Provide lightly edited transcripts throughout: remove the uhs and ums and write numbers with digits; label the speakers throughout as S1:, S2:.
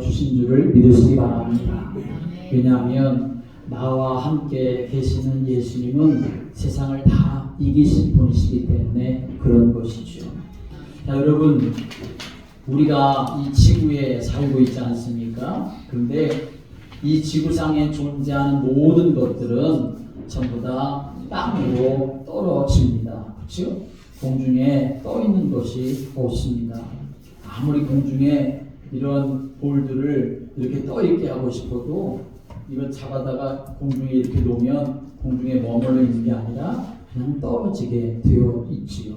S1: 주신 줄을 믿으시기 바랍니다. 왜냐하면 나와 함께 계시는 예수님은 세상을 다 이기신 분이시기 때문에 그런 것이죠. 자, 여러분, 우리가 이 지구에 살고 있지 않습니까? 그런데 이 지구상에 존재하는 모든 것들은 전부 다 땅으로 떨어집니다. 그렇죠? 공중에 떠 있는 것이 없습니다. 아무리 공중에 이런 볼들을 이렇게 떠 있게 하고 싶어도 이걸 잡아다가 공중에 이렇게 놓으면 공중에 머물러 있는 게 아니라 그냥 떨어지게 되어 있지요.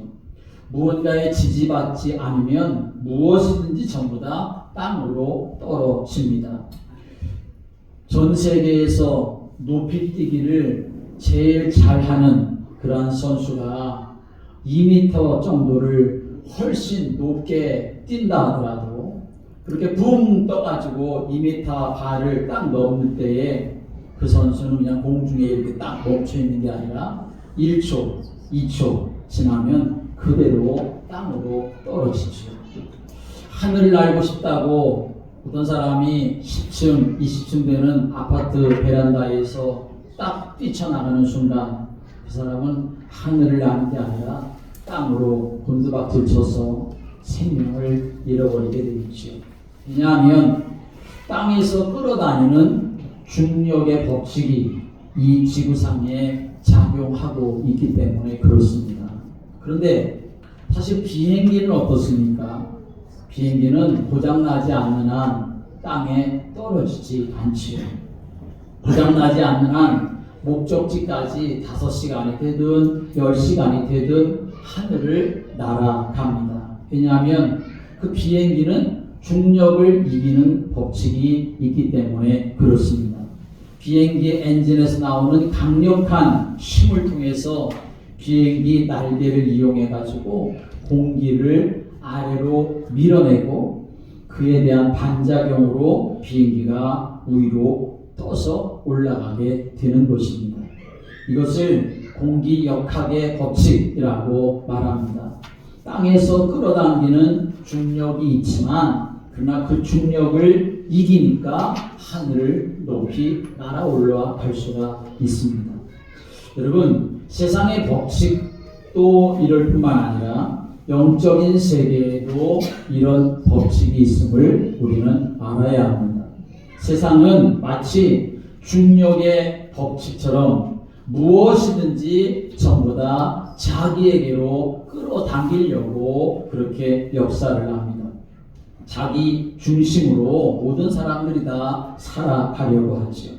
S1: 무언가에 지지받지 않으면 무엇이든지 전부 다 땅으로 떨어집니다. 전 세계에서 높이 뛰기를 제일 잘하는 그러한 선수가 2m 정도를 훨씬 높게 뛴다 하더라도 그렇게 붕 떠가지고 2m 발을 딱 넘을 때에 그 선수는 그냥 공중에 이렇게 딱 멈춰 있는 게 아니라 1초, 2초 지나면 그대로 땅으로 떨어지죠. 하늘을 날고 싶다고 어떤 사람이 10층, 20층 되는 아파트 베란다에서 딱 뛰쳐나가는 순간 그 사람은 하늘을 나는 게 아니라 땅으로 곤두박질 쳐서 생명을 잃어버리게 되겠죠. 왜냐하면 땅에서 끌어다니는 중력의 법칙이 이 지구상에 작용하고 있기 때문에 그렇습니다. 그런데 사실 비행기는 어떻습니까? 비행기는 고장나지 않는 한 땅에 떨어지지 않지요. 고장나지 않는 한 목적지까지 5시간이 되든 10시간이 되든 하늘을 날아갑니다. 왜냐하면 그 비행기는 중력을 이기는 법칙이 있기 때문에 그렇습니다. 비행기 엔진에서 나오는 강력한 힘을 통해서 비행기 날개를 이용해 가지고 공기를 아래로 밀어내고 그에 대한 반작용으로 비행기가 위로 떠서 올라가게 되는 것입니다. 이것을 공기역학의 법칙이라고 말합니다. 땅에서 끌어당기는 중력이 있지만 그러나 그 중력을 이기니까 하늘을 높이 날아올라 갈 수가 있습니다. 여러분, 세상의 법칙도 이럴 뿐만 아니라 영적인 세계에도 이런 법칙이 있음을 우리는 알아야 합니다. 세상은 마치 중력의 법칙처럼 무엇이든지 전부 다 자기에게로 끌어당기려고 그렇게 역사를 합니다. 자기 중심으로 모든 사람들이 다 살아가려고 하죠.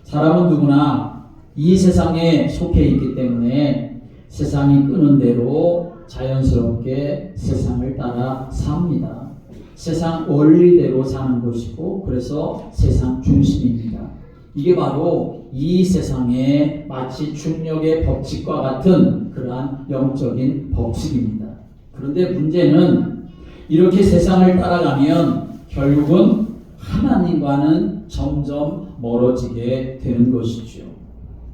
S1: 사람은 누구나 이 세상에 속해 있기 때문에 세상이 끄는 대로 자연스럽게 세상을 따라 삽니다. 세상 원리대로 사는 것이고 그래서 세상 중심입니다. 이게 바로 이 세상에 마치 중력의 법칙과 같은 그러한 영적인 법칙입니다. 그런데 문제는 이렇게 세상을 따라가면 결국은 하나님과는 점점 멀어지게 되는 것이죠.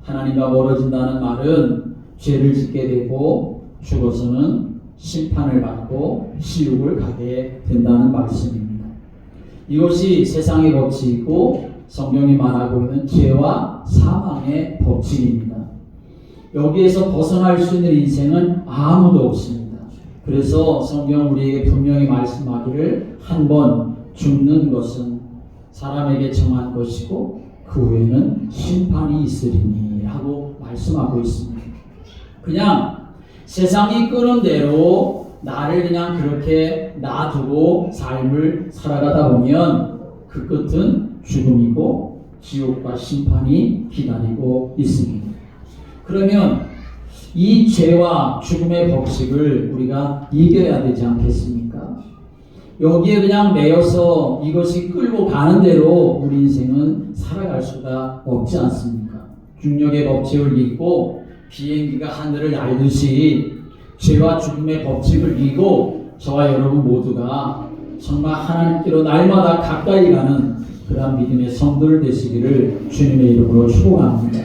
S1: 하나님과 멀어진다는 말은 죄를 짓게 되고 죽어서는 심판을 받고 지옥을 가게 된다는 말씀입니다. 이것이 세상의 법칙이고 성경이 말하고 있는 죄와 사망의 법칙입니다. 여기에서 벗어날 수 있는 인생은 아무도 없습니다. 그래서 성경 우리에게 분명히 말씀하기를 한 번 죽는 것은 사람에게 정한 것이고 그 후에는 심판이 있으리니 하고 말씀하고 있습니다. 그냥 세상이 끄는 대로 나를 그냥 그렇게 놔두고 삶을 살아가다 보면 그 끝은 죽음이고 지옥과 심판이 기다리고 있습니다. 그러면 이 죄와 죽음의 법칙을 우리가 이겨야 되지 않겠습니까? 여기에 그냥 매여서 이것이 끌고 가는 대로 우리 인생은 살아갈 수가 없지 않습니까? 중력의 법칙을 믿고 비행기가 하늘을 날듯이 죄와 죽음의 법칙을 이기고 저와 여러분 모두가 정말 하나님께로 날마다 가까이 가는 그러한 믿음의 성도들 되시기를 주님의 이름으로 축복합니다.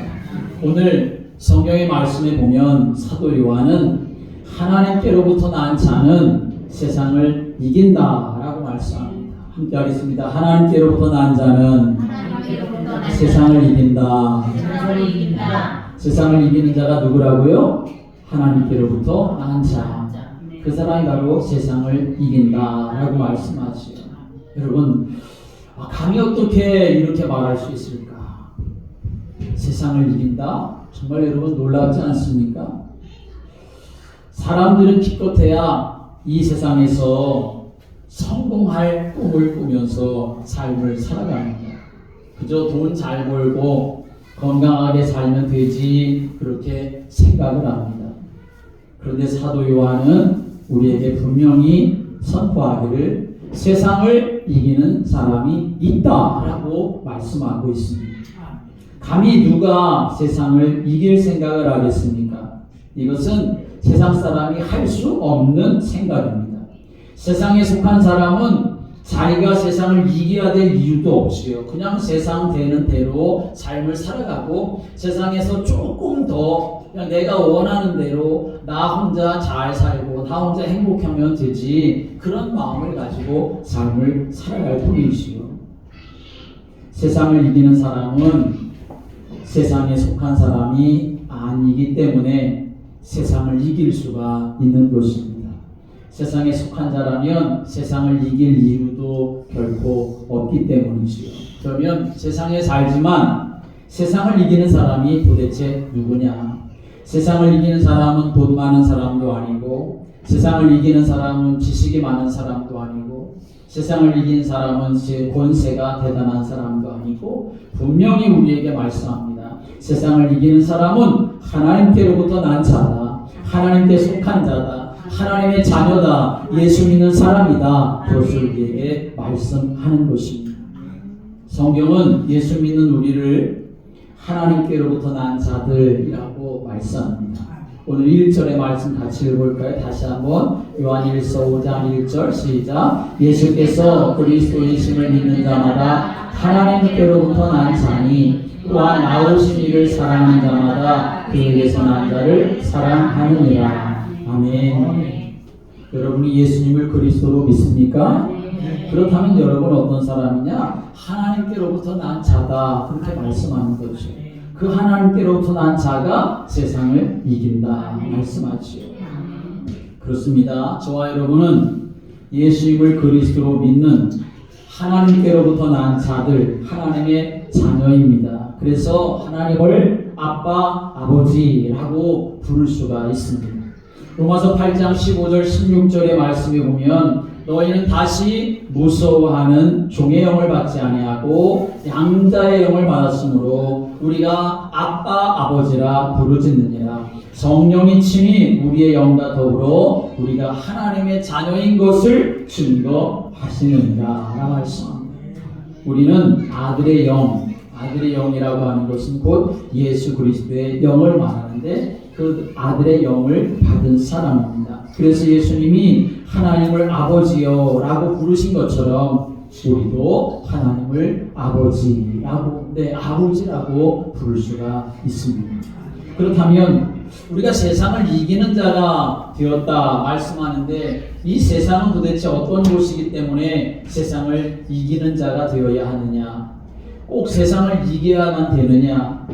S1: 오늘 성경의 말씀에 보면 사도 요한은 하나님께로부터 난 자는 세상을 이긴다라고 말씀합니다. 함께 하겠습니다. 하나님께로부터 난 자는 세상을 이긴다. 세상을 이기는 자가 누구라고요? 하나님께로부터 난 자. 그 사람이 바로 세상을 이긴다라고 말씀하시죠. 여러분, 감히 어떻게 이렇게 말할 수 있을까? 세상을 이긴다? 정말 여러분 놀랍지 않습니까? 사람들은 기껏해야 이 세상에서 성공할 꿈을 꾸면서 삶을 살아갑니다. 그저 돈 잘 벌고 건강하게 살면 되지 그렇게 생각을 합니다. 그런데 사도 요한은 우리에게 분명히 선포하기를 세상을 이기는 사람이 있다라고 말씀하고 있습니다. 감히 누가 세상을 이길 생각을 하겠습니까? 이것은 세상 사람이 할 수 없는 생각입니다. 세상에 속한 사람은 자기가 세상을 이겨야 될 이유도 없이요. 그냥 세상 되는 대로 삶을 살아가고 세상에서 조금 더 그냥 내가 원하는 대로 나 혼자 잘 살고 나 혼자 행복하면 되지 그런 마음을 가지고 삶을 살아갈 뿐이지요. 세상을 이기는 사람은 세상에 속한 사람이 아니기 때문에 세상을 이길 수가 있는 것입니다. 세상에 속한 자라면 세상을 이길 이유도 결코 없기 때문이지요. 그러면 세상에 살지만 세상을 이기는 사람이 도대체 누구냐? 세상을 이기는 사람은 돈 많은 사람도 아니고 세상을 이기는 사람은 지식이 많은 사람도 아니고 세상을 이기는 사람은 권세가 대단한 사람도 아니고 분명히 우리에게 말씀합니다. 세상을 이기는 사람은 하나님께로부터 난 자다. 하나님께 속한 자다. 하나님의 자녀다. 예수 믿는 사람이다. 그것을 우리에게 말씀하는 것입니다. 성경은 예수 믿는 우리를 하나님께로부터 난 자들이라고 말씀합니다. 오늘 1절의 말씀 같이 읽어볼까요? 다시 한번 요한일서 5장 1절 시작. 예수께서 그리스도이심을 믿는 자마다 하나님께로부터 난 자니 또한 나오신 이를 사랑하는 자마다 그에게서 난 자를 사랑하느니라. 아멘. 여러분이 예수님을 그리스도로 믿습니까? 그렇다면 여러분 어떤 사람이냐? 하나님께로부터 난 자다. 그렇게 말씀하는 거죠. 그 하나님께로부터 난 자가 세상을 이긴다 말씀하지요. 그렇습니다. 저와 여러분은 예수님을 그리스도로 믿는 하나님께로부터 난 자들, 하나님의 자녀입니다. 그래서 하나님을 아빠, 아버지라고 부를 수가 있습니다. 로마서 8장 15절 16절의 말씀에 보면 너희는 다시 무서워하는 종의 영을 받지 아니하고 양자의 영을 받았으므로 우리가 아빠 아버지라 부르짖느니라. 성령이 친히 우리의 영과 더불어 우리가 하나님의 자녀인 것을 증거하시느니라 라고 말씀합니다. 우리는 아들의 영, 아들의 영이라고 하는 것은 곧 예수 그리스도의 영을 말하는데 그 아들의 영을 받은 사람입니다. 그래서 예수님이 하나님을 아버지요 라고 부르신 것처럼 우리도 하나님을 아버지라고, 아버지라고 부를 수가 있습니다. 그렇다면 우리가 세상을 이기는 자가 되었다 말씀하는데 이 세상은 도대체 어떤 곳이기 때문에 세상을 이기는 자가 되어야 하느냐? 꼭 세상을 이겨야만 되느냐?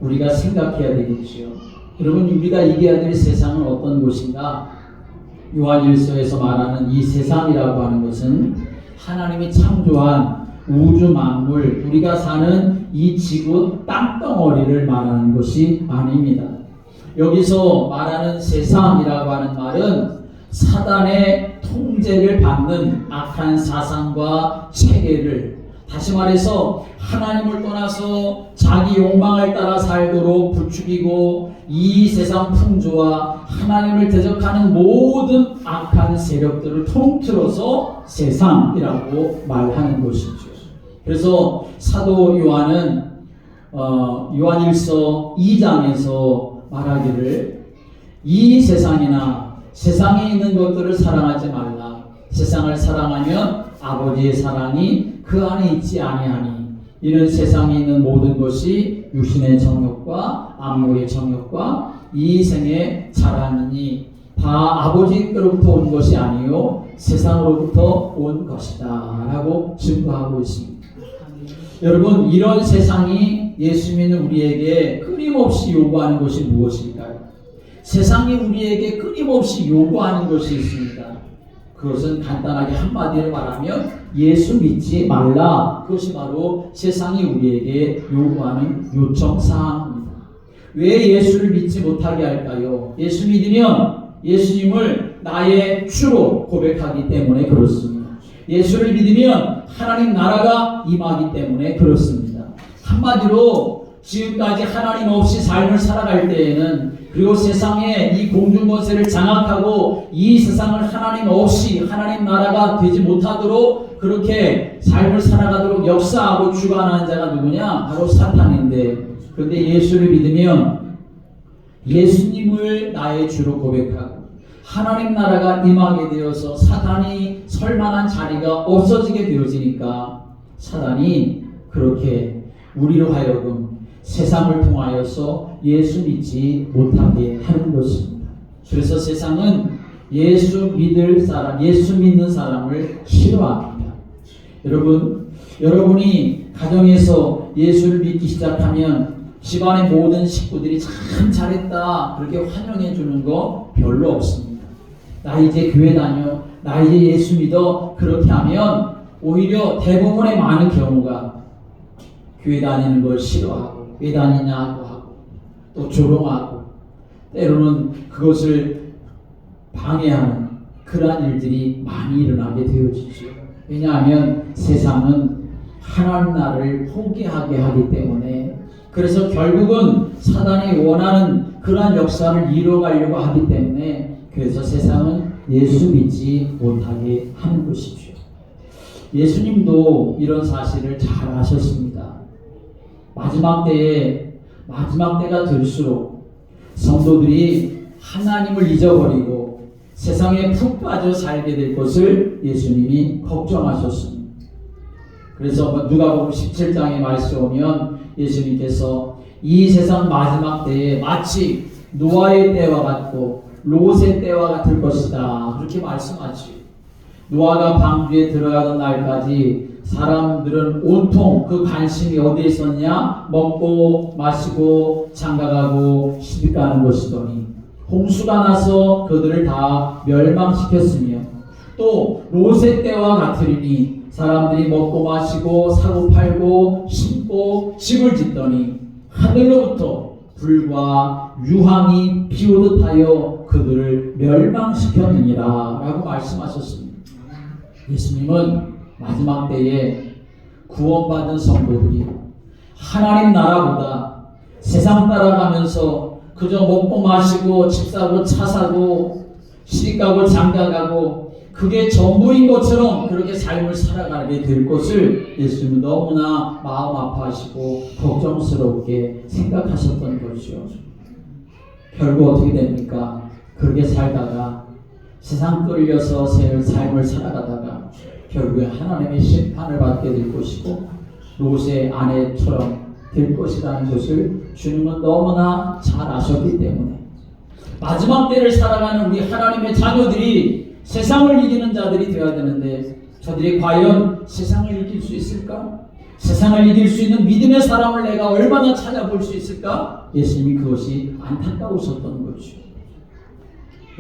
S1: 우리가 생각해야 되겠지요. 여러분, 우리가 이겨야 될 세상은 어떤 곳인가? 요한일서에서 말하는 이 세상이라고 하는 것은 하나님이 창조한 우주 만물, 우리가 사는 이 지구 땅덩어리를 말하는 것이 아닙니다. 여기서 말하는 세상이라고 하는 말은 사단의 통제를 받는 악한 사상과 체계를, 다시 말해서 하나님을 떠나서 자기 욕망을 따라 살도록 부추기고 이 세상 풍조와 하나님을 대적하는 모든 악한 세력들을 통틀어서 세상이라고 말하는 것이죠. 그래서 사도 요한은 요한일서 2장에서 말하기를 이 세상이나 세상에 있는 것들을 사랑하지 말라. 세상을 사랑하면 아버지의 사랑이 그 안에 있지 아니하니 이는 세상에 있는 모든 것이 육신의 정욕과 안목의 정욕과 이 생의 자랑이니 다 아버지께로부터 온 것이 아니요 세상으로부터 온 것이다 라고 증거하고 있습니다. 여러분, 이런 세상이 예수 믿는 우리에게 끊임없이 요구하는 것이 무엇일까요? 세상이 우리에게 끊임없이 요구하는 것이 있습니다. 그것은 간단하게 한마디로 말하면 예수 믿지 말라. 그것이 바로 세상이 우리에게 요구하는 요청사항입니다. 왜 예수를 믿지 못하게 할까요? 예수 믿으면 예수님을 나의 주로 고백하기 때문에 그렇습니다. 예수를 믿으면 하나님 나라가 임하기 때문에 그렇습니다. 한마디로 지금까지 하나님 없이 삶을 살아갈 때에는, 그리고 세상에 이 공중권세를 장악하고 이 세상을 하나님 없이 하나님 나라가 되지 못하도록 그렇게 삶을 살아가도록 역사하고 주관하는 자가 누구냐? 바로 사탄인데, 그런데 예수를 믿으면 예수님을 나의 주로 고백하고 하나님 나라가 임하게 되어서 사탄이 설 만한 자리가 없어지게 되어지니까 사단이 그렇게 우리로 하여금 세상을 통하여서 예수 믿지 못하게 하는 것입니다. 그래서 세상은 예수 믿을 사람, 예수 믿는 사람을 싫어합니다. 여러분이 가정에서 예수를 믿기 시작하면 집안의 모든 식구들이 참 잘했다 그렇게 환영해 주는 거 별로 없습니다. 나 이제 교회 다녀, 나 이제 예수 믿어, 그렇게 하면 오히려 대부분의 많은 경우가 교회 다니는 걸 싫어하고 왜 다니냐고 하고 또 조롱하고 때로는 그것을 방해하는 그러한 일들이 많이 일어나게 되어지죠. 왜냐하면 세상은 하나님 나라를 포기하게 하기 때문에, 그래서 결국은 사단이 원하는 그러한 역사를 이루어가려고 하기 때문에, 그래서 세상은 예수 믿지 못하게 하는 것이죠. 예수님도 이런 사실을 잘 아셨습니다. 마지막 때가 될수록 성도들이 하나님을 잊어버리고 세상에 푹 빠져 살게 될 것을 예수님이 걱정하셨습니다. 그래서 누가복음 17장에 말씀 오면 예수님께서 이 세상 마지막 때에 마치 노아의 때와 같고 롯의 때와 같을 것이다 그렇게 말씀하죠. 노아가 방주에 들어가던 날까지 사람들은 온통 그 관심이 어디에 있었냐? 먹고 마시고 장가가고 시집가는 것이더니 홍수가 나서 그들을 다 멸망시켰으며, 또 롯의 때와 같으리니 사람들이 먹고 마시고 사고 팔고 심고 집을 짓더니 하늘로부터 불과 유황이 비오듯 하여 그들을 멸망시켰느니라 라고 말씀하셨습니다. 예수님은 마지막 때에 구원받은 성도들이 하나님 나라보다 세상 따라가면서 그저 먹고 마시고 집 사고 차 사고 시집 가고 장가 가고 그게 전부인 것처럼 그렇게 삶을 살아가게 될 것을 예수님은 너무나 마음 아파하시고 걱정스럽게 생각하셨던 것이죠. 결국 어떻게 됩니까? 그렇게 살다가 세상 끌려서 삶을 살아가다가 결국에 하나님의 심판을 받게 될 것이고 롯의 아내처럼 될 것이라는 것을 주님은 너무나 잘 아셨기 때문에, 마지막 때를 살아가는 우리 하나님의 자녀들이 세상을 이기는 자들이 되어야 되는데, 저들이 과연 세상을 이길 수 있을까? 세상을 이길 수 있는 믿음의 사람을 내가 얼마나 찾아볼 수 있을까? 예수님이 그것이 안타까우셨던 거죠.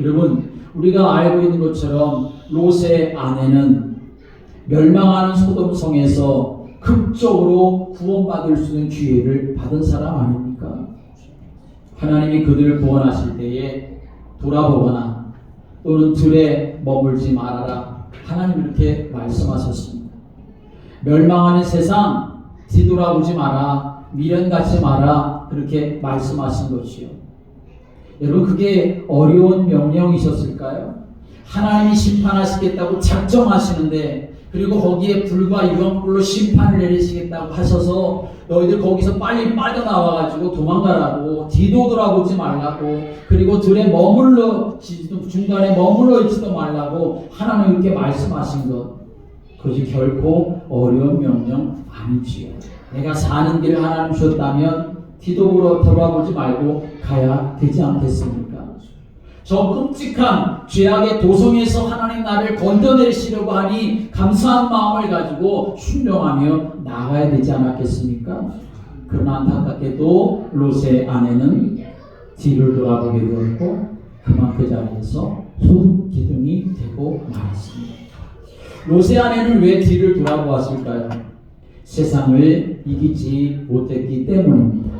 S1: 여러분, 우리가 알고 있는 것처럼 롯의 아내는 멸망하는 소돔성에서 극적으로 구원받을 수 있는 기회를 받은 사람 아닙니까? 하나님이 그들을 구원하실 때에 돌아보거나 또는 들에 머물지 말아라, 하나님 이렇게 말씀하셨습니다. 멸망하는 세상 뒤돌아보지 마라, 미련 갖지 마라, 그렇게 말씀하신 것이요. 여러분, 그게 어려운 명령이셨을까요? 하나님이 심판하시겠다고 작정하시는데, 그리고 거기에 불과 이런 불로 심판을 내리시겠다고 하셔서 너희들 거기서 빨리 빠져나와가지고 도망가라고, 뒤도 돌아보지 말라고, 그리고 들에 중간에 머물러 있지도 말라고 하나님 이렇게 말씀하신 것, 그것이 결코 어려운 명령 아니지요. 내가 사는 길을 하나님 주셨다면 뒤도 돌아보지 말고 가야 되지 않겠습니까? 저 끔찍한 죄악의 도성에서 하나님 나를 건져내시려고 하니 감사한 마음을 가지고 순종하며 나가야 되지 않았겠습니까? 그러나 안타깝게도 롯의 아내는 뒤를 돌아보게 되었고 그만 그 자리에서 소금 기둥이 되고 말았습니다. 롯의 아내는 왜 뒤를 돌아보았을까요? 세상을 이기지 못했기 때문입니다.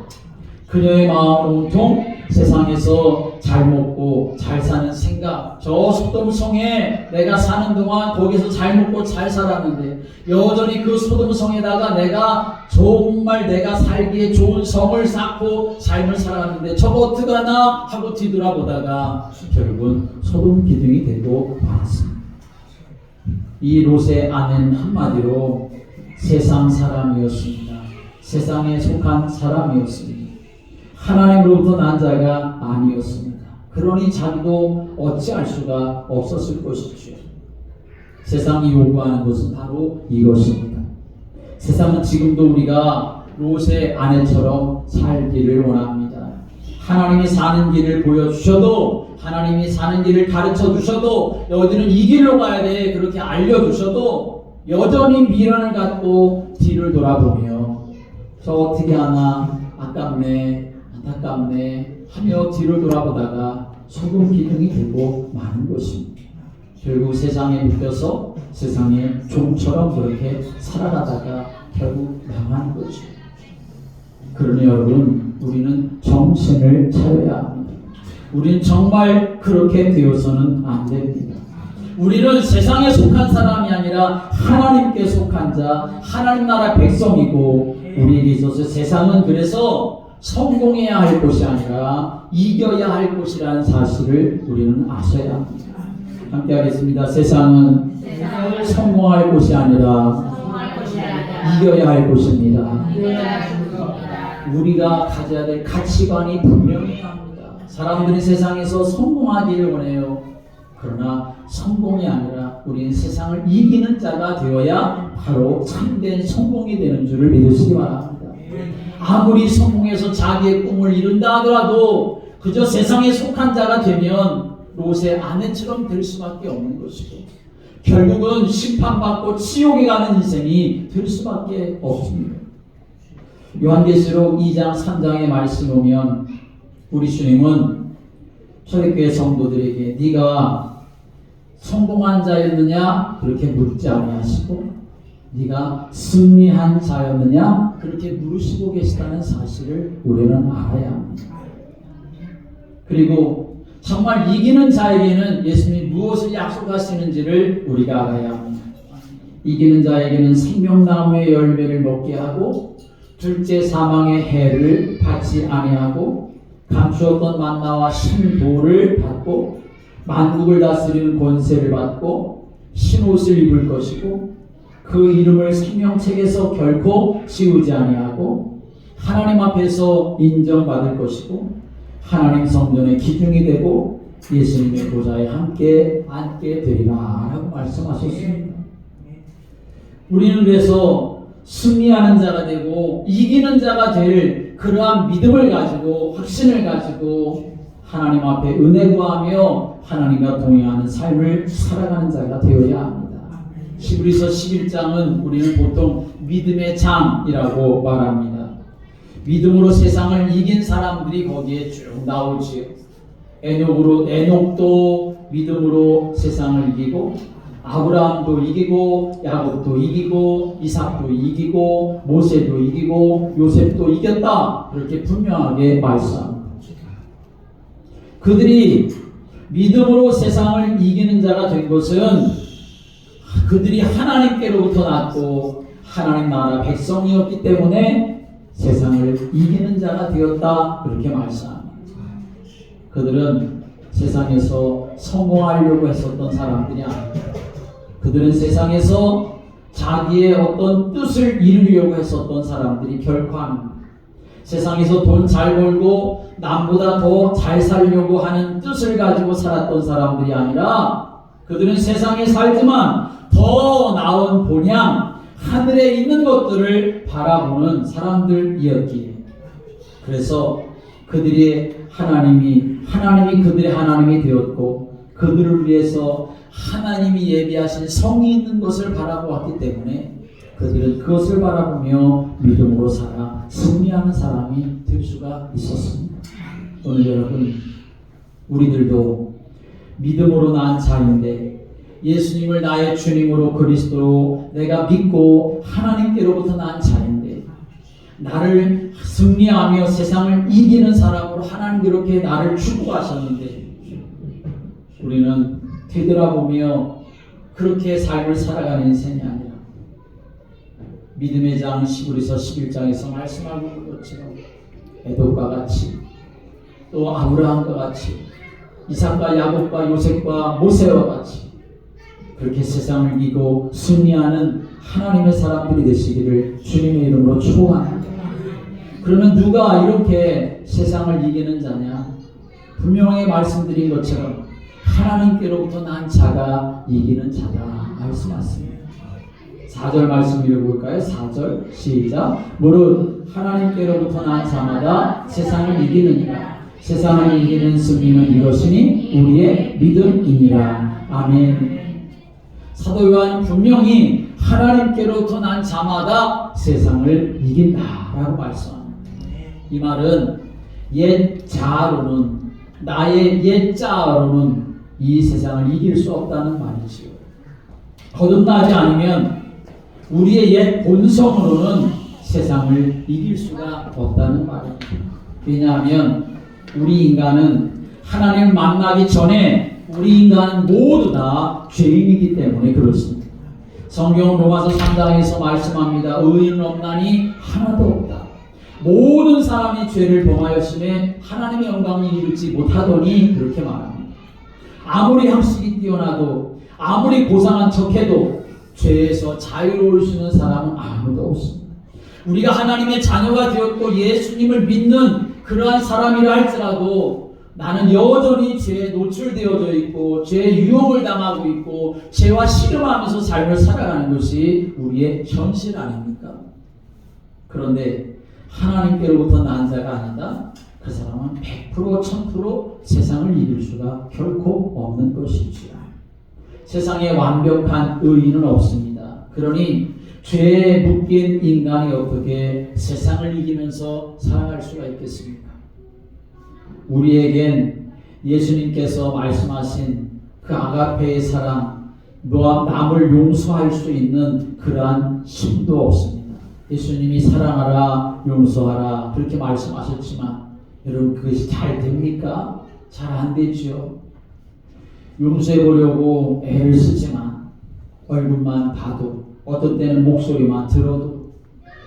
S1: 그녀의 마음은 온통 세상에서 잘 먹고 잘 사는 생각, 저 소돔성에 내가 사는 동안 거기서 잘 먹고 잘 살았는데 여전히 그 소돔성에다가 내가 정말 내가 살기에 좋은 성을 쌓고 삶을 살았는데 저거 어떡하나 하고 뒤돌아보다가 결국은 소돔 기둥이 되고 말았습니다. 이 롯의 아내는 한마디로 세상 사람이었습니다. 세상에 속한 사람이었습니다. 하나님으로부터 난 자가 아니었습니다. 그러니 자기도 어찌할 수가 없었을 것이죠. 세상이 요구하는 것은 바로 이것입니다. 세상은 지금도 우리가 롯의 아내처럼 살기를 원합니다. 하나님이 사는 길을 보여주셔도, 하나님이 사는 길을 가르쳐 주셔도, 여기는 이 길로 가야 돼 그렇게 알려주셔도 여전히 미련을 갖고 뒤를 돌아보며 저 어떻게 하나 아깝네 안타깝네 하며 뒤를 돌아보다가 소금 기둥이 되고 마는 것입니다. 결국 세상에 묶여서 세상의 종처럼 그렇게 살아가다가 결국 망하는 거죠. 그러니 여러분, 우리는 정신을 차려야 합니다. 우리는 정말 그렇게 되어서는 안 됩니다. 우리는 세상에 속한 사람이 아니라 하나님께 속한 자, 하나님 나라 백성이고, 우리에게 있어서 세상은 그래서 성공해야 할 곳이 아니라 이겨야 할 곳이라는 사실을 우리는 아셔야 합니다. 함께 하겠습니다. 세상은 성공할 곳이 아니라 이겨야 할 곳입니다. 우리가 가져야 될 가치관이 분명해야 합니다. 사람들이 세상에서 성공하기를 원해요. 그러나 성공이 아니라 우리는 세상을 이기는 자가 되어야 바로 참된 성공이 되는 줄을 믿으시기 바랍니다. 아무리 성공해서 자기의 꿈을 이룬다 하더라도 그저 세상에 속한 자가 되면 롯의 아내처럼 될 수밖에 없는 것이고 결국은 심판받고 지옥에 가는 인생이 될 수밖에 없습니다. 요한계시록 2장 3장의 말씀 보면 우리 주님은 초대교회 성도들에게 네가 성공한 자였느냐 그렇게 묻지 아니하시고 네가 승리한 자였느냐 그렇게 물으시고 계시다는 사실을 우리는 알아야 합니다. 그리고 정말 이기는 자에게는 예수님이 무엇을 약속하시는지를 우리가 알아야 합니다. 이기는 자에게는 생명나무의 열매를 먹게 하고 둘째 사망의 해를 받지 아니하고 감추었던 만나와 신도를 받고 만국을 다스리는 권세를 받고 신옷을 입을 것이고 그 이름을 생명책에서 결코 지우지 아니하고 하나님 앞에서 인정받을 것이고 하나님 성전의 기둥이 되고 예수님의 보좌에 함께 앉게 되리라 라고 말씀하셨습니다. 우리는 그래서 승리하는 자가 되고 이기는 자가 될 그러한 믿음을 가지고 확신을 가지고 하나님 앞에 은혜 구하며 하나님과 동행하는 삶을 살아가는 자가 되어야 합니다. 히브리서 11장은 우리는 보통 믿음의 장이라고 말합니다. 믿음으로 세상을 이긴 사람들이 거기에 쭉 나오지요. 에녹도 믿음으로 세상을 이기고 아브라함도 이기고 야곱도 이기고 이삭도 이기고 모세도 이기고 요셉도 이겼다 그렇게 분명하게 말씀합니다. 그들이 믿음으로 세상을 이기는 자가 된 것은 그들이 하나님께로부터 났고 하나님 나라 백성이었기 때문에 세상을 이기는 자가 되었다 그렇게 말씀합니다. 그들은 세상에서 성공하려고 했었던 사람들이 아닙니다. 그들은 세상에서 자기의 어떤 뜻을 이루려고 했었던 사람들이 결코 아닙니다. 세상에서 돈 잘 벌고 남보다 더 잘 살려고 하는 뜻을 가지고 살았던 사람들이 아니라 그들은 세상에 살지만 더 나은 본향 하늘에 있는 것들을 바라보는 사람들이었기에 그래서 그들이 하나님이 하나님이 그들의 하나님이 되었고 그들을 위해서 하나님이 예비하신 성이 있는 것을 바라보았기 때문에 그들은 그것을 바라보며 믿음으로 살아 승리하는 사람이 될 수가 있었습니다. 오늘 여러분, 우리들도 믿음으로 난 자인데 예수님을 나의 주님으로 그리스도로 내가 믿고 하나님께로부터 난 자인데 나를 승리하며 세상을 이기는 사람으로 하나님 그렇게 나를 축복하셨는데 우리는 되돌아보며 그렇게 삶을 살아가는 인생이 아니라 믿음의 장 히브리서 11장에서 말씀하고 있는 것처럼 에돔과 같이 또 아브라함과 같이 이삭과 야곱과 요셉과 모세와 같이 그렇게 세상을 이기고 승리하는 하나님의 사람들이 되시기를 주님의 이름으로 축원합니다. 그러면 누가 이렇게 세상을 이기는 자냐? 분명히 말씀드린 것처럼 하나님께로부터 난 자가 이기는 자다 말씀하셨습니다. 4절 말씀 읽어볼까요? 4절 시작. 무릇 하나님께로부터 난 자마다 세상을 이기느니라. 세상을 이기는 승리는 이것이니 우리의 믿음이니라. 아멘. 사도 요한은 분명히 하나님께로부터 난 자마다 세상을 이긴다라고 말씀합니다. 이 말은 옛 자아로는 나의 옛 자아로는 이 세상을 이길 수 없다는 말이지요. 거듭나지 않으면 우리의 옛 본성으로는 세상을 이길 수가 없다는 말입니다. 왜냐하면 우리 인간은 하나님을 만나기 전에 우리 인간은 모두 다 죄인이기 때문에 그렇습니다. 성경 로마서 3장에서 말씀합니다. 의인은 없나니 하나도 없다. 모든 사람이 죄를 범하였음에 하나님의 영광을 이루지 못하더니 그렇게 말합니다. 아무리 학식이 뛰어나도 아무리 고상한 척해도 죄에서 자유로울 수 있는 사람은 아무도 없습니다. 우리가 하나님의 자녀가 되었고 예수님을 믿는 그러한 사람이라 할지라도 나는 여전히 죄에 노출되어져 있고 죄의 유혹을 당하고 있고 죄와 씨름하면서 삶을 살아가는 것이 우리의 현실 아닙니까? 그런데 하나님께로부터 난 자가 아니다. 그 사람은 100% 1000% 세상을 이길 수가 결코 없는 것이지요. 세상에 완벽한 의인은 없습니다. 그러니 죄에 묶인 인간이 어떻게 세상을 이기면서 살아갈 수가 있겠습니까? 우리에겐 예수님께서 말씀하신 그 아가페의 사랑, 남을 용서할 수 있는 그러한 힘도 없습니다. 예수님이 사랑하라, 용서하라 그렇게 말씀하셨지만 여러분 그것이 잘 됩니까? 잘 안 되죠. 용서해 보려고 애를 쓰지만 얼굴만 봐도 어떤 때는 목소리만 들어도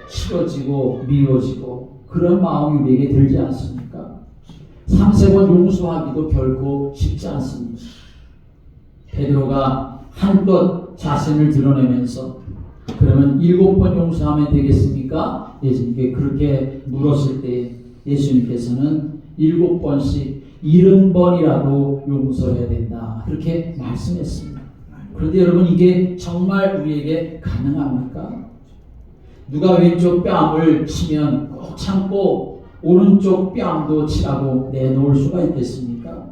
S1: 싫어지고 미워지고 그런 마음이 우리에게 들지 않습니까? 3-4번 용서하기도 결코 쉽지 않습니다. 베드로가 한껏 자신을 드러내면서 그러면 7번 용서하면 되겠습니까? 예수님께 그렇게 물었을 때 예수님께서는 7번씩 70번이라도 용서해야 된다 그렇게 말씀했습니다. 그런데 여러분 이게 정말 우리에게 가능합니까? 누가 왼쪽 뺨을 치면 꼭 참고 오른쪽 뺨도 치라고 내놓을 수가 있겠습니까?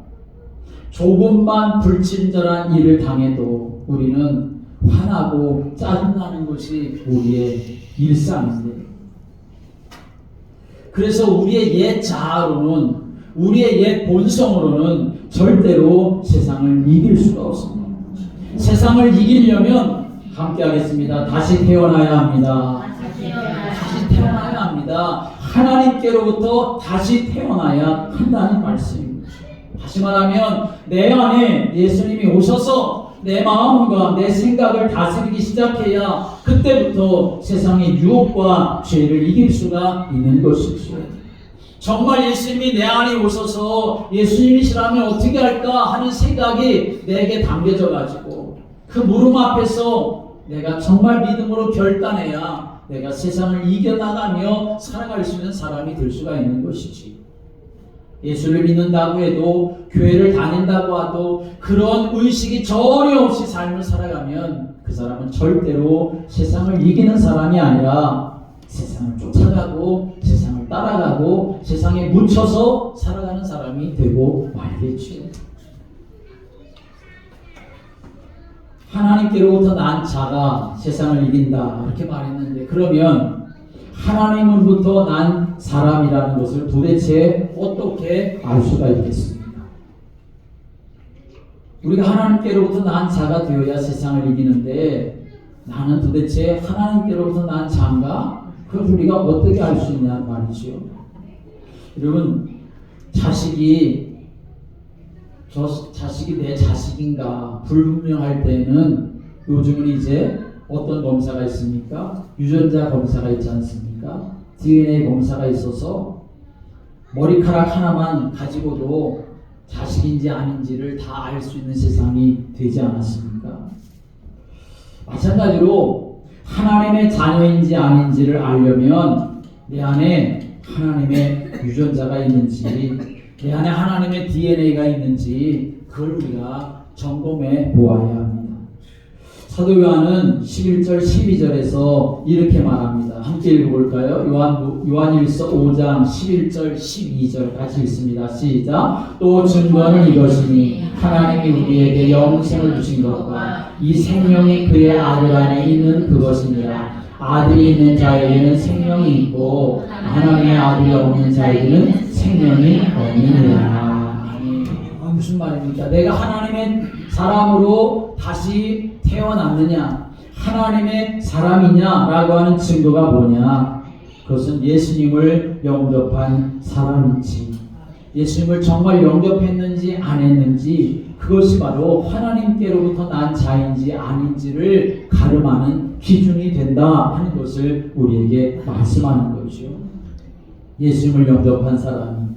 S1: 조금만 불친절한 일을 당해도 우리는 화나고 짜증나는 것이 우리의 일상인데 그래서 우리의 옛 자아로는 우리의 옛 본성으로는 절대로 세상을 이길 수가 없습니다. 세상을 이기려면 함께 하겠습니다. 다시 태어나야 합니다. 다시 태어나야 합니다. 하나님께로부터 다시 태어나야 한다는 말씀입니다. 다시 말하면 내 안에 예수님이 오셔서 내 마음과 내 생각을 다스리기 시작해야 그때부터 세상의 유혹과 죄를 이길 수가 있는 것이죠. 정말 예수님이 내 안에 오셔서 예수님이시라면 어떻게 할까 하는 생각이 내게 담겨져 가지고 그 물음 앞에서 내가 정말 믿음으로 결단해야 내가 세상을 이겨나가며 살아갈 수 있는 사람이 될 수가 있는 것이지. 예수를 믿는다고 해도 교회를 다닌다고 해도 그런 의식이 전혀 없이 삶을 살아가면 그 사람은 절대로 세상을 이기는 사람이 아니라 세상을 쫓아가고 세상을 따라가고 세상에 묻혀서 살아가는 사람이 되고 말겠지요. 하나님께로부터 난 자가 세상을 이긴다 이렇게 말했는데, 그러면 하나님으로부터 난 사람이라는 것을 도대체 어떻게 알 수가 있겠습니까? 우리가 하나님께로부터 난 자가 되어야 세상을 이기는데, 나는 도대체 하나님께로부터 난 자인가? 그걸 우리가 어떻게 알 수 있냐 말이죠. 여러분, 자식이 내 자식인가 불분명할 때는 요즘은 이제 어떤 검사가 있습니까? 유전자 검사가 있지 않습니까? DNA 검사가 있어서 머리카락 하나만 가지고도 자식인지 아닌지를 다 알 수 있는 세상이 되지 않았습니까? 마찬가지로 하나님의 자녀인지 아닌지를 알려면 내 안에 하나님의 유전자가 있는지, 내 안에 하나님의 DNA가 있는지 그걸 우리가 점검해 보아야 합니다. 사도 요한은 11절 12절에서 이렇게 말합니다. 함께 읽어볼까요? 요한일서 5장 11절 12절 같이 읽습니다. 시작. 또 증거는 이것이니 하나님이 우리에게 영생을 주신 것과 이 생명이 그의 아들 안에 있는 그것이니라. 아들이 있는 자에게는 생명이 있고 하나님의 아들이 없는 자에게는 생명이 없느니라. 무슨 말입니까? 내가 하나님의 사람으로 다시 태어났느냐, 하나님의 사람이냐라고 하는 증거가 뭐냐? 그것은 예수님을 영접한 사람인지, 예수님을 정말 영접했는지 안 했는지, 그것이 바로 하나님께로부터 난 자인지 아닌지를 가름하는 기준이 된다 하는 것을 우리에게 말씀하는 거죠. 예수님을 영접한 사람이,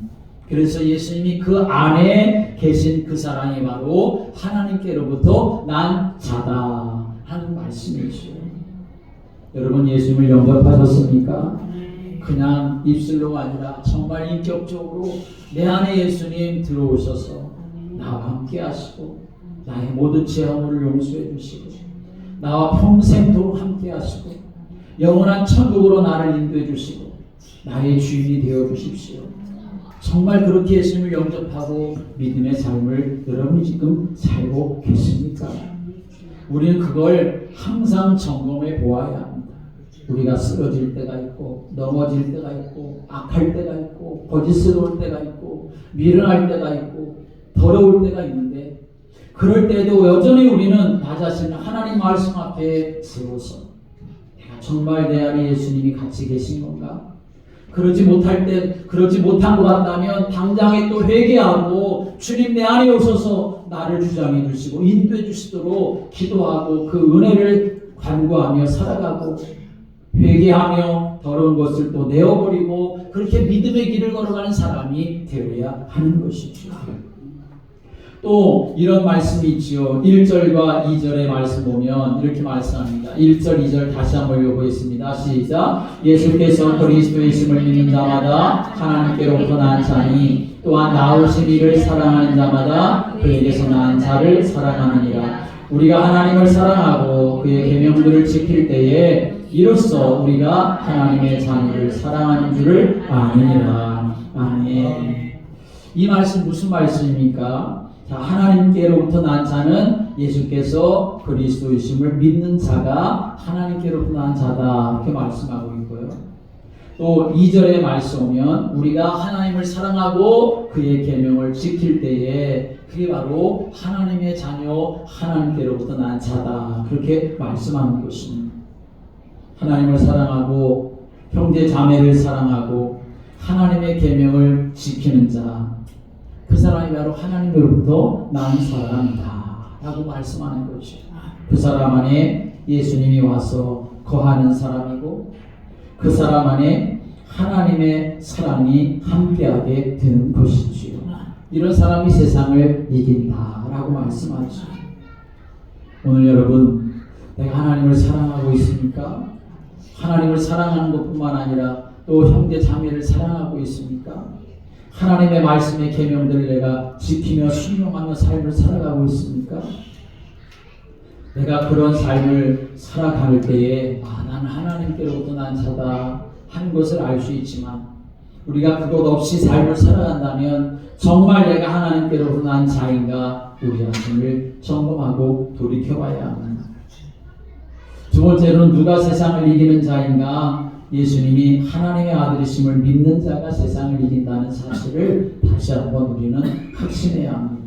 S1: 그래서 예수님이 그 안에 계신 그 사람이 바로 하나님께로부터 난 자다 하는 말씀이죠. 여러분, 예수님을 영접하셨습니까? 그냥 입술로가 아니라 정말 인격적으로 내 안에 예수님 들어오셔서 나와 함께 하시고 나의 모든 죄악을 용서해 주시고 나와 평생도록 함께 하시고 영원한 천국으로 나를 인도해 주시고 나의 주인이 되어 주십시오. 정말 그렇게 예수님을 영접하고 믿음의 삶을 여러분이 지금 살고 계십니까? 우리는 그걸 항상 점검해 보아야 합니다. 우리가 쓰러질 때가 있고 넘어질 때가 있고 악할 때가 있고 거짓스러울 때가 있고 미련할 때가 있고 더러울 때가 있는데, 그럴 때도 여전히 우리는 나 자신을 하나님 말씀 앞에 세워서 내가 정말 내 안에 예수님이 같이 계신 건가? 그러지 못한 것 같다면 당장에 또 회개하고 주님 내 안에 오셔서 나를 주장해 주시고 인도해 주시도록 기도하고 그 은혜를 간구하며 살아가고, 회개하며 더러운 것을 또 내어버리고 그렇게 믿음의 길을 걸어가는 사람이 되어야 하는 것이죠. 또 이런 말씀이 있지요. 1절과 2절의 말씀 보면 이렇게 말씀합니다. 1절 2절 다시 한번 읽어보겠습니다. 시작. 예수께서 그리스도이심을 믿는 자마다 하나님께로부터 난 자니 또한 나오신 이를 사랑하는 자마다 그에게서 난 자를 사랑하느니라. 우리가 하나님을 사랑하고 그의 계명들을 지킬 때에 이로써 우리가 하나님의 자녀를 사랑하는 줄을 아느니라. 아멘. 이 말씀 무슨 말씀입니까? 자, 하나님께로부터 난 자는 예수께서 그리스도이심을 믿는 자가 하나님께로부터 난 자다 이렇게 말씀하고 있고요. 또 2절의 말씀 오면 우리가 하나님을 사랑하고 그의 계명을 지킬 때에 그게 바로 하나님의 자녀, 하나님께로부터 난 자다 그렇게 말씀하는 것입니다. 하나님을 사랑하고 형제 자매를 사랑하고 하나님의 계명을 지키는 자, 그 사람이 바로 하나님으로부터 난 사람이다 라고 말씀하는 거죠. 그 사람 안에 예수님이 와서 거하는 사람이고 그 사람 안에 하나님의 사랑이 함께하게 되는 것이지요. 이런 사람이 세상을 이긴다 라고 말씀하죠. 오늘 여러분, 내가 하나님을 사랑하고 있습니까? 하나님을 사랑하는 것뿐만 아니라 또 형제 자매를 사랑하고 있습니까? 하나님의 말씀의 계명들을 내가 지키며 순종하며 삶을 살아가고 있습니까? 내가 그런 삶을 살아갈 때에 나는 하나님께로부터 난 자다 하는 것을 알 수 있지만, 우리가 그것 없이 삶을 살아간다면 정말 내가 하나님께로부터 난 자인가 우리 자신을 점검하고 돌이켜봐야 합니다. 두 번째로는 누가 세상을 이기는 자인가? 예수님이 하나님의 아들이심을 믿는 자가 세상을 이긴다는 사실을 다시 한번 우리는 확신해야 합니다.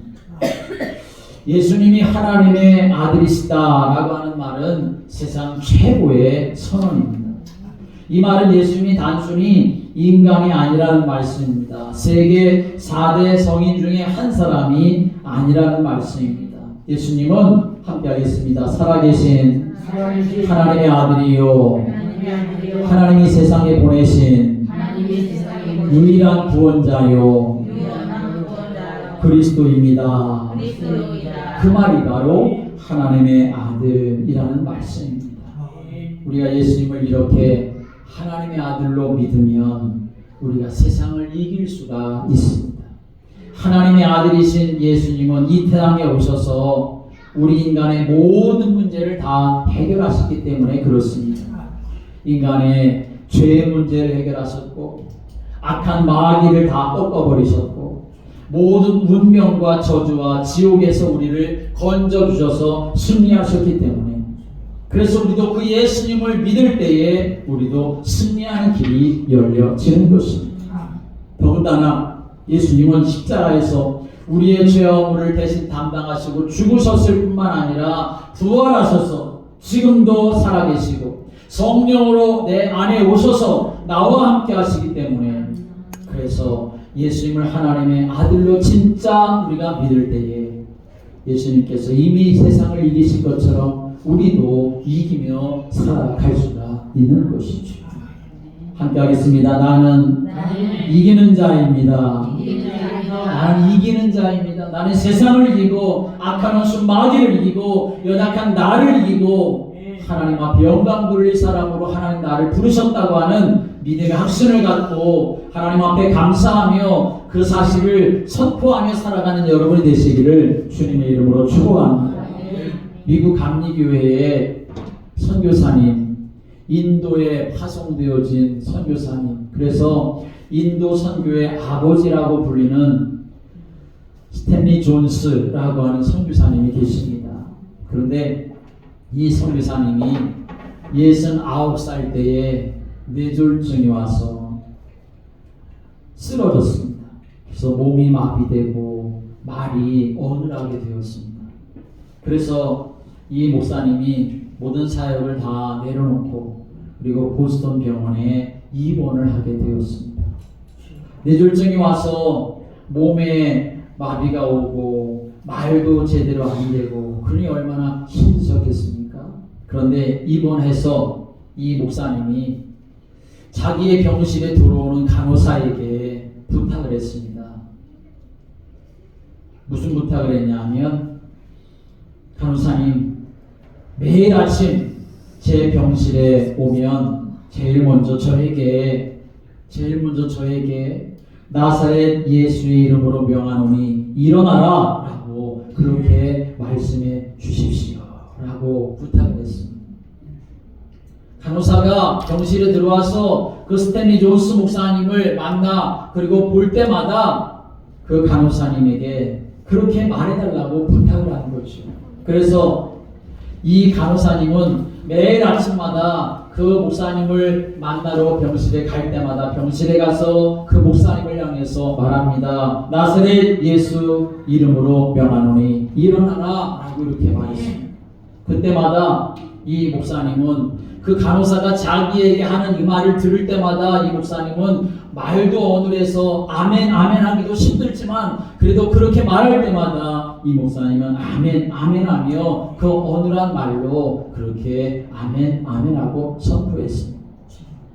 S1: 예수님이 하나님의 아들이시다라고 하는 말은 세상 최고의 선언입니다. 이 말은 예수님이 단순히 인간이 아니라는 말씀입니다. 세계 4대 성인 중에 한 사람이 아니라는 말씀입니다. 예수님은 함께 하겠습니다. 살아계신 하나님의 아들이요 하나님이 세상에 보내신 유일한 구원자요 그리스도입니다. 그 말이 바로 하나님의 아들이라는 말씀입니다. 우리가 예수님을 이렇게 하나님의 아들로 믿으면 우리가 세상을 이길 수가 있습니다. 하나님의 아들이신 예수님은 이 태양에 오셔서 우리 인간의 모든 문제를 다 해결하셨기 때문에 그렇습니다. 인간의 죄의 문제를 해결하셨고 악한 마귀를 다 꺾어버리셨고 모든 운명과 저주와 지옥에서 우리를 건져주셔서 승리하셨기 때문에 그래서 우리도 그 예수님을 믿을 때에 우리도 승리하는 길이 열려지는 것입니다. 더군다나 예수님은 십자가에서 우리의 죄와 허물을 대신 담당하시고 죽으셨을 뿐만 아니라 부활하셔서 지금도 살아계시고 성령으로 내 안에 오셔서 나와 함께 하시기 때문에 그래서 예수님을 하나님의 아들로 진짜 우리가 믿을 때에 예수님께서 이미 세상을 이기신 것처럼 우리도 이기며 살아갈 수가 있는 것이죠. 함께 하겠습니다. 나는 이기는 자입니다. 나는 이기는 자입니다. 나는 세상을 이기고 악한 원수 마귀를 이기고 연약한 나를 이기고 하나님 앞에 영광 돌릴 사람으로 하나님 나를 부르셨다고 하는 믿음의 확신을 갖고 하나님 앞에 감사하며 그 사실을 선포하며 살아가는 여러분이 되시기를 주님의 이름으로 축복합니다. 미국 감리교회의 선교사님, 인도에 파송되어진 선교사님, 그래서 인도 선교의 아버지라고 불리는 스탠리 존스라고 하는 선교사님이 계십니다. 그런데 이 선교사님이 69살 때에 뇌졸중이 와서 쓰러졌습니다. 그래서 몸이 마비되고 말이 어눌하게 되었습니다. 그래서 이 목사님이 모든 사역을 다 내려놓고 그리고 보스턴 병원에 입원을 하게 되었습니다. 뇌졸중이 와서 몸에 마비가 오고 말도 제대로 안 되고 그러니 얼마나 힘드셨겠습니까? 그런데 입원해서 이 목사님이 자기의 병실에 들어오는 간호사에게 부탁을 했습니다. 무슨 부탁을 했냐면 간호사님 매일 아침 제 병실에 오면 제일 먼저 저에게 나사렛 예수의 이름으로 명하노니 일어나라 라고 그렇게 말씀해 주십시오 라고 부탁을 했습니다. 간호사가 병실에 들어와서 그 스탠리 존스 목사님을 만나 그리고 볼 때마다 그 간호사님에게 그렇게 말해달라고 부탁을 하는 거죠. 그래서 이 간호사님은 매일 아침마다 그 목사님을 만나러 병실에 갈 때마다 병실에 가서 그 목사님을 향해서 말합니다. 나사렛 예수 이름으로 명하노니 일어나라 라고 이렇게 말했습니다. 그때마다 이 목사님은 그 간호사가 자기에게 하는 이 말을 들을 때마다 이 목사님은 말도 어눌해서 아멘 아멘 하기도 힘들지만 그래도 그렇게 말할 때마다 이 목사님은 아멘 아멘 하며 그 어눌한 말로 그렇게 아멘 아멘 하고 선포했습니다.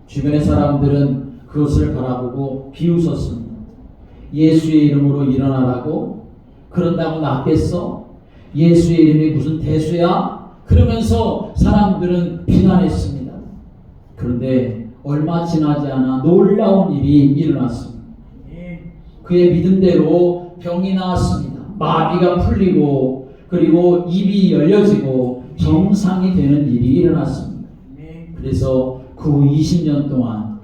S1: 주변의 사람들은 그것을 바라보고 비웃었습니다. 예수의 이름으로 일어나라고? 그런다고 낫겠어? 예수의 이름이 무슨 대수야? 그러면서 사람들은 비난했습니다. 그런데 얼마 지나지 않아 놀라운 일이 일어났습니다. 그의 믿음대로 병이 나았습니다. 마비가 풀리고 그리고 입이 열려지고 정상이 되는 일이 일어났습니다. 그래서 그 후 20년 동안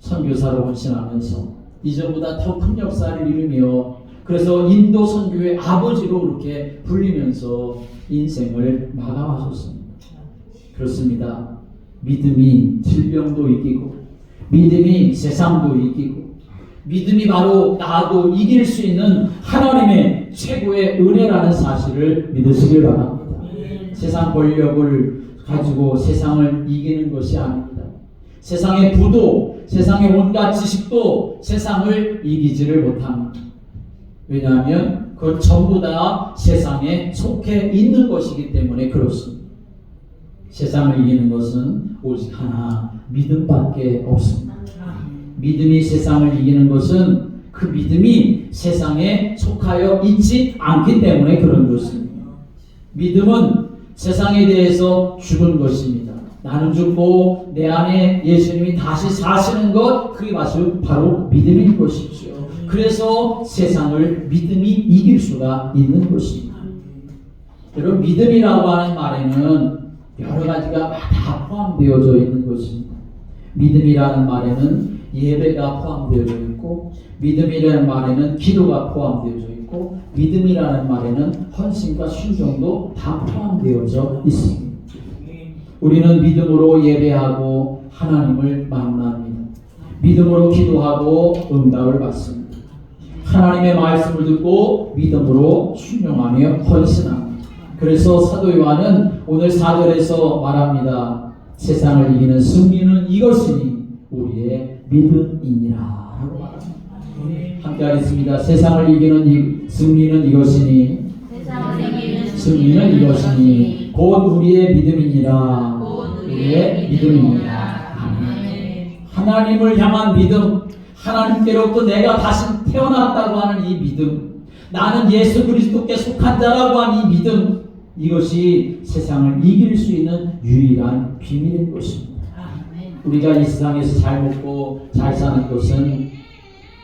S1: 선교사로 헌신하면서 이전보다 더 큰 역사를 이루며 그래서 인도 선교의 아버지로 그렇게 불리면서 인생을 마감하셨습니다. 그렇습니다. 믿음이 질병도 이기고 믿음이 세상도 이기고 믿음이 바로 나도 이길 수 있는 하나님의 최고의 은혜라는 사실을 믿으시길 바랍니다. 세상 권력을 가지고 세상을 이기는 것이 아닙니다. 세상의 부도, 세상의 온갖 지식도 세상을 이기지를 못합니다. 왜냐하면 그건 전부 다 세상에 속해 있는 것이기 때문에 그렇습니다. 세상을 이기는 것은 오직 하나, 믿음밖에 없습니다. 믿음이 세상을 이기는 것은 그 믿음이 세상에 속하여 있지 않기 때문에 그런 것입니다. 믿음은 세상에 대해서 죽은 것입니다. 나는 죽고 내 안에 예수님이 다시 사시는 것, 그게 바로 믿음인 것이죠. 그래서 세상을 믿음이 이길 수가 있는 것입니다. 여러분, 믿음이라고 하는 말에는 여러 가지가 다 포함되어져 있는 것입니다. 믿음이라는 말에는 예배가 포함되어져 있고, 믿음이라는 말에는 기도가 포함되어져 있고, 믿음이라는 말에는 헌신과 순종도 다 포함되어져 있습니다. 우리는 믿음으로 예배하고 하나님을 만납니다. 믿음으로 기도하고 응답을 받습니다. 하나님의 말씀을 듣고 믿음으로 순종하며 헌신합니다. 그래서 사도 요한은 오늘 4절에서 말합니다. 세상을 이기는 승리는 이것이니 우리의 믿음이니라 라고 말합니다. 함께 하겠습니다. 세상을 이기는 승리는 이것이니 승리는 이것이니 곧 우리의 믿음이니라. 우리의 믿음이니라. 아멘. 하나님을 향한 믿음, 하나님께로부터 내가 다시 태어났다고 하는 이 믿음, 나는 예수 그리스도께 속한 자라고 하는 이 믿음, 이것이 세상을 이길 수 있는 유일한 비밀인 것입니다. 우리가 이 세상에서 잘 먹고 잘 사는 것은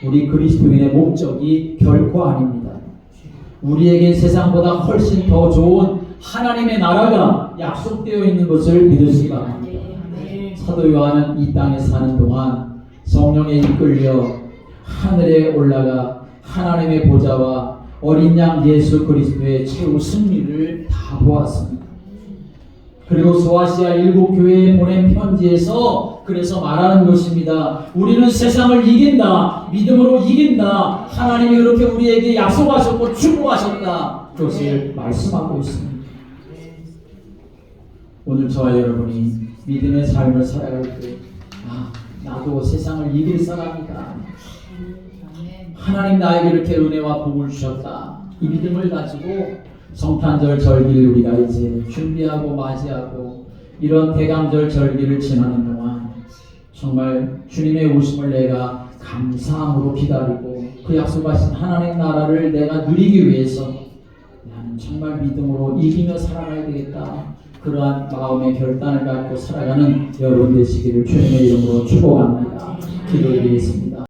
S1: 우리 그리스도인의 목적이 결코 아닙니다. 우리에게 세상보다 훨씬 더 좋은 하나님의 나라가 약속되어 있는 것을 믿으시기 바랍니다. 사도 요한은 이 땅에 사는 동안 성령에 이끌려 하늘에 올라가 하나님의 보좌와 어린 양 예수 그리스도의 최후 승리를 다 보았습니다. 그리고 소아시아 7교회에 보낸 편지에서 그래서 말하는 것입니다. 우리는 세상을 이긴다. 믿음으로 이긴다. 하나님이 그렇게 우리에게 약속하셨고 축복하셨다. 그것을 말씀하고 있습니다. 오늘 저와 여러분이 믿음의 삶을 살아갈 때 나도 세상을 이길 사람이다. 하나님 나에게 이렇게 은혜와 복을 주셨다. 이 믿음을 가지고 성탄절 절기를 우리가 이제 준비하고 맞이하고 이런 대강절 절기를 지나는 동안 정말 주님의 오심을 내가 감사함으로 기다리고 그 약속하신 하나님 나라를 내가 누리기 위해서 나는 정말 믿음으로 이기며 살아가야 되겠다. 그러한 마음의 결단을 갖고 살아가는 여러분 되시기를 주님의 이름으로 축복합니다. 기도드리겠습니다.